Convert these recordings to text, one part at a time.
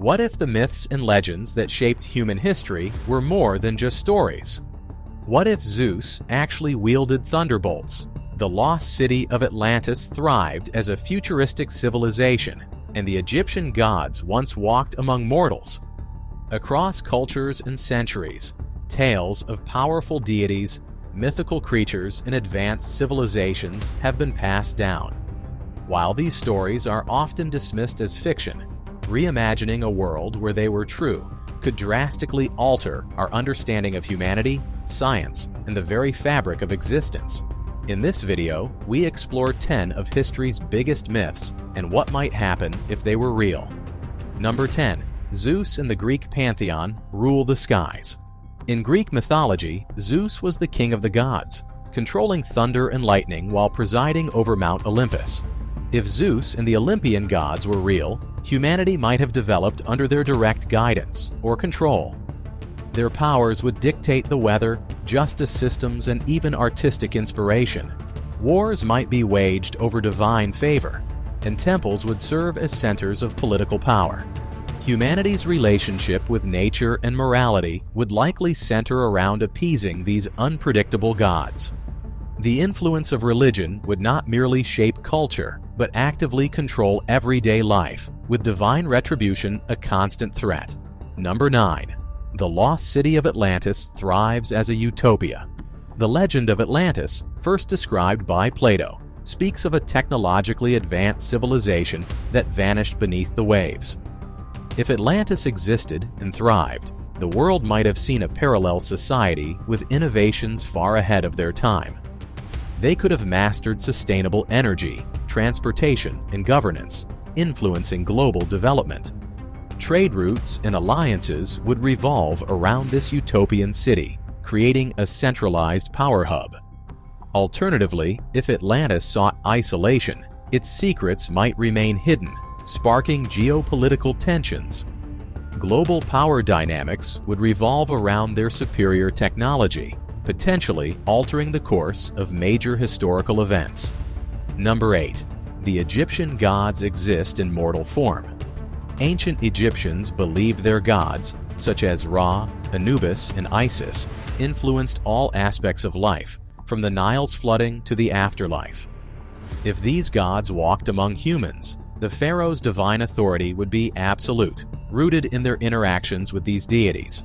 What if the myths and legends that shaped human history were more than just stories? What if Zeus actually wielded thunderbolts? The lost city of Atlantis thrived as a futuristic civilization, and the Egyptian gods once walked among mortals. Across cultures and centuries, tales of powerful deities, mythical creatures, and advanced civilizations have been passed down. While these stories are often dismissed as fiction, reimagining a world where they were true could drastically alter our understanding of humanity, science, and the very fabric of existence. In this video, we explore 10 of history's biggest myths and what might happen if they were real. Number 10. Zeus and the Greek Pantheon rule the skies. In Greek mythology, Zeus was the king of the gods, controlling thunder and lightning while presiding over Mount Olympus. If Zeus and the Olympian gods were real, humanity might have developed under their direct guidance or control. Their powers would dictate the weather, justice systems, and even artistic inspiration. Wars might be waged over divine favor, and temples would serve as centers of political power. Humanity's relationship with nature and morality would likely center around appeasing these unpredictable gods. The influence of religion would not merely shape culture, but actively control everyday life, with divine retribution a constant threat. Number 9. The lost city of Atlantis thrives as a utopia. The legend of Atlantis, first described by Plato, speaks of a technologically advanced civilization that vanished beneath the waves. If Atlantis existed and thrived, the world might have seen a parallel society with innovations far ahead of their time. They could have mastered sustainable energy, transportation, and governance, influencing global development. Trade routes and alliances would revolve around this utopian city, creating a centralized power hub. Alternatively, if Atlantis sought isolation, its secrets might remain hidden, sparking geopolitical tensions. Global power dynamics would revolve around their superior technology, potentially altering the course of major historical events. Number 8. The Egyptian gods exist in mortal form. Ancient Egyptians believed their gods, such as Ra, Anubis, and Isis, influenced all aspects of life, from the Nile's flooding to the afterlife. If these gods walked among humans, the pharaoh's divine authority would be absolute, rooted in their interactions with these deities.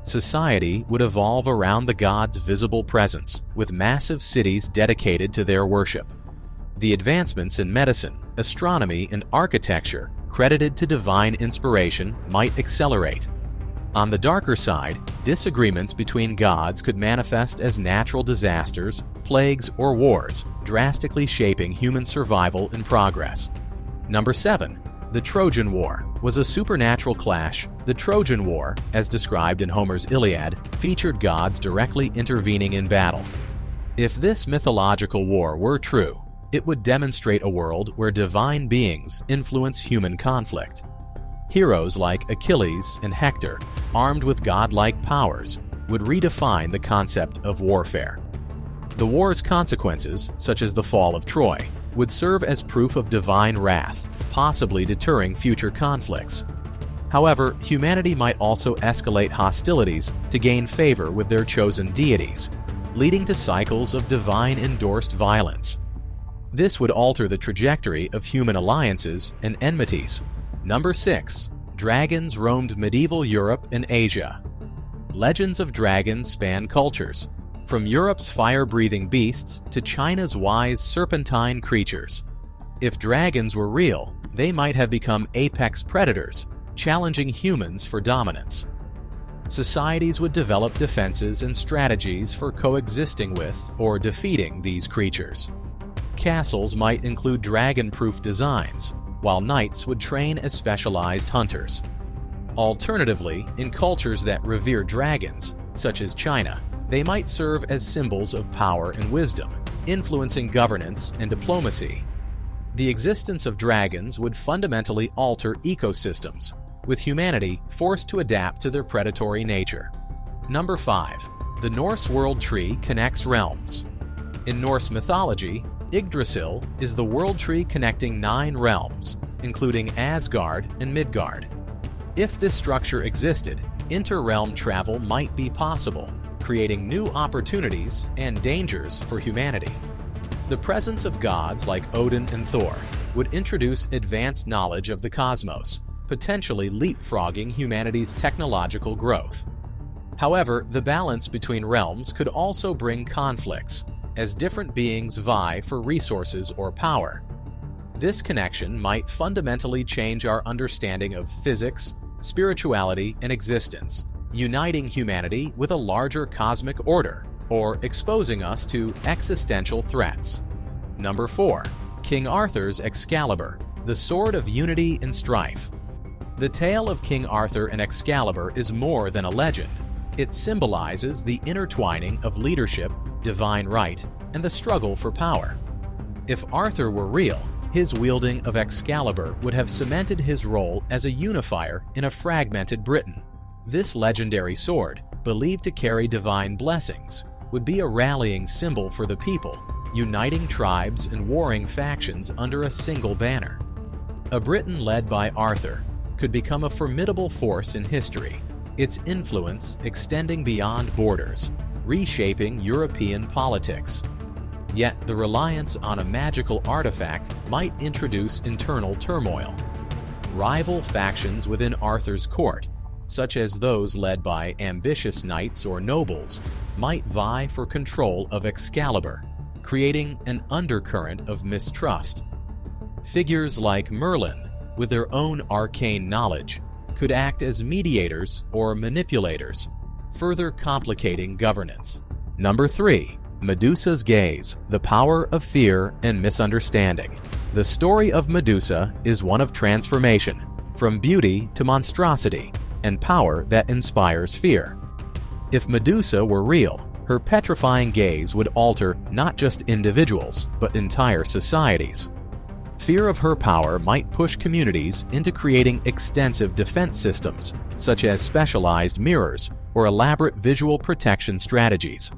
Society would evolve around the gods' visible presence, with massive cities dedicated to their worship. The advancements in medicine, astronomy, and architecture credited to divine inspiration might accelerate. On the darker side, disagreements between gods could manifest as natural disasters, plagues, or wars, drastically shaping human survival and progress. Number 7. The Trojan War was a supernatural clash. The Trojan War, as described in Homer's Iliad, featured gods directly intervening in battle. If this mythological war were true, it would demonstrate a world where divine beings influence human conflict. Heroes like Achilles and Hector, armed with godlike powers, would redefine the concept of warfare. The war's consequences, such as the fall of Troy, would serve as proof of divine wrath, possibly deterring future conflicts. However, humanity might also escalate hostilities to gain favor with their chosen deities, leading to cycles of divine-endorsed violence. This would alter the trajectory of human alliances and enmities. Number 6. Dragons roamed medieval Europe and Asia. Legends of dragons span cultures, from Europe's fire-breathing beasts to China's wise serpentine creatures. If dragons were real, they might have become apex predators, challenging humans for dominance. Societies would develop defenses and strategies for coexisting with or defeating these creatures. Castles might include dragon-proof designs, while knights would train as specialized hunters. Alternatively, in cultures that revere dragons, such as China, they might serve as symbols of power and wisdom, influencing governance and diplomacy. The existence of dragons would fundamentally alter ecosystems, with humanity forced to adapt to their predatory nature. Number 5. The Norse world tree connects realms. In Norse mythology, Yggdrasil is the world tree connecting 9 realms, including Asgard and Midgard. If this structure existed, inter-realm travel might be possible, creating new opportunities and dangers for humanity. The presence of gods like Odin and Thor would introduce advanced knowledge of the cosmos, potentially leapfrogging humanity's technological growth. However, the balance between realms could also bring conflicts, as different beings vie for resources or power. This connection might fundamentally change our understanding of physics, spirituality, and existence, uniting humanity with a larger cosmic order, or exposing us to existential threats. Number 4. King Arthur's Excalibur, the sword of unity and strife. The tale of King Arthur and Excalibur is more than a legend. It symbolizes the intertwining of leadership, divine right, and the struggle for power. If Arthur were real, his wielding of Excalibur would have cemented his role as a unifier in a fragmented Britain. This legendary sword, believed to carry divine blessings, would be a rallying symbol for the people, uniting tribes and warring factions under a single banner. A Britain led by Arthur could become a formidable force in history, its influence extending beyond borders, reshaping European politics. Yet the reliance on a magical artifact might introduce internal turmoil. Rival factions within Arthur's court, such as those led by ambitious knights or nobles, might vie for control of Excalibur, creating an undercurrent of mistrust. Figures like Merlin, with their own arcane knowledge, could act as mediators or manipulators, further complicating governance. Number 3. Medusa's Gaze, the power of fear and misunderstanding. The story of Medusa is one of transformation, from beauty to monstrosity, and power that inspires fear. If Medusa were real, her petrifying gaze would alter not just individuals, but entire societies. Fear of her power might push communities into creating extensive defense systems, such as specialized mirrors or elaborate visual protection strategies.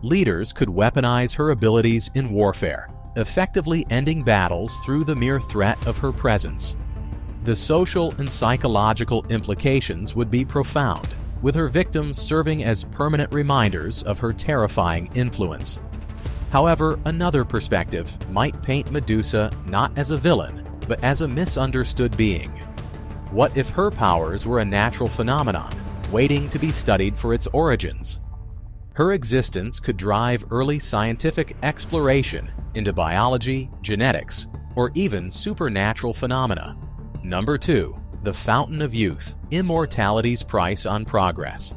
Leaders could weaponize her abilities in warfare, effectively ending battles through the mere threat of her presence. The social and psychological implications would be profound, with her victims serving as permanent reminders of her terrifying influence. However, another perspective might paint Medusa not as a villain, but as a misunderstood being. What if her powers were a natural phenomenon, waiting to be studied for its origins? Her existence could drive early scientific exploration into biology, genetics, or even supernatural phenomena. Number 2. The Fountain of Youth, immortality's price on progress.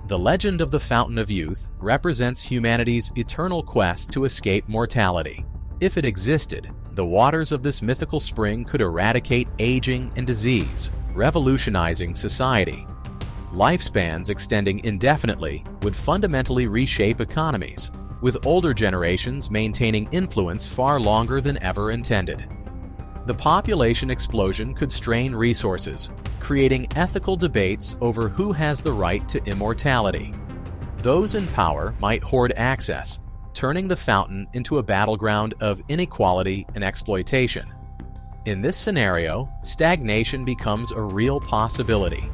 The legend of the Fountain of Youth represents humanity's eternal quest to escape mortality. If it existed, the waters of this mythical spring could eradicate aging and disease, revolutionizing society. Lifespans extending indefinitely would fundamentally reshape economies, with older generations maintaining influence far longer than ever intended. The population explosion could strain resources, creating ethical debates over who has the right to immortality. Those in power might hoard access, turning the fountain into a battleground of inequality and exploitation. In this scenario, stagnation becomes a real possibility.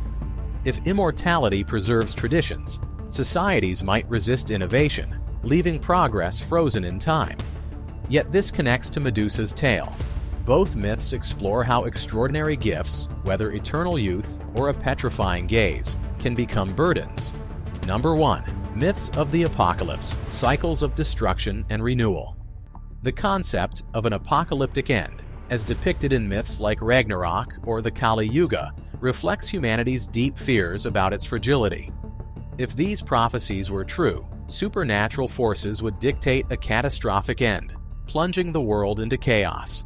If immortality preserves traditions, societies might resist innovation, leaving progress frozen in time. Yet this connects to Medusa's tale. Both myths explore how extraordinary gifts, whether eternal youth or a petrifying gaze, can become burdens. Number 1. Myths of the Apocalypse, cycles of destruction and renewal. The concept of an apocalyptic end, as depicted in myths like Ragnarok or the Kali Yuga, reflects humanity's deep fears about its fragility. If these prophecies were true, supernatural forces would dictate a catastrophic end, plunging the world into chaos.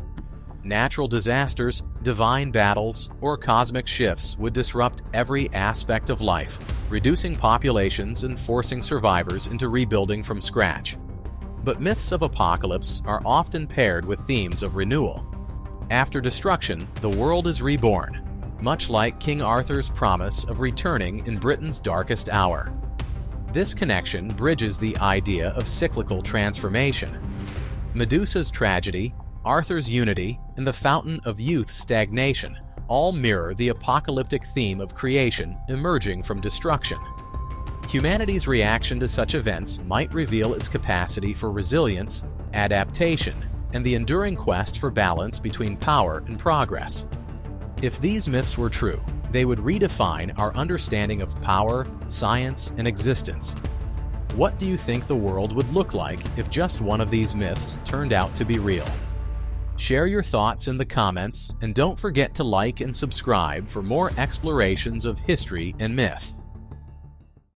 Natural disasters, divine battles, or cosmic shifts would disrupt every aspect of life, reducing populations and forcing survivors into rebuilding from scratch. But myths of apocalypse are often paired with themes of renewal. After destruction, the world is reborn, much like King Arthur's promise of returning in Britain's darkest hour. This connection bridges the idea of cyclical transformation. Medusa's tragedy, Arthur's unity, and the Fountain of Youth's stagnation all mirror the apocalyptic theme of creation emerging from destruction. Humanity's reaction to such events might reveal its capacity for resilience, adaptation, and the enduring quest for balance between power and progress. If these myths were true, they would redefine our understanding of power, science, and existence. What do you think the world would look like if just one of these myths turned out to be real? Share your thoughts in the comments, and don't forget to like and subscribe for more explorations of history and myth.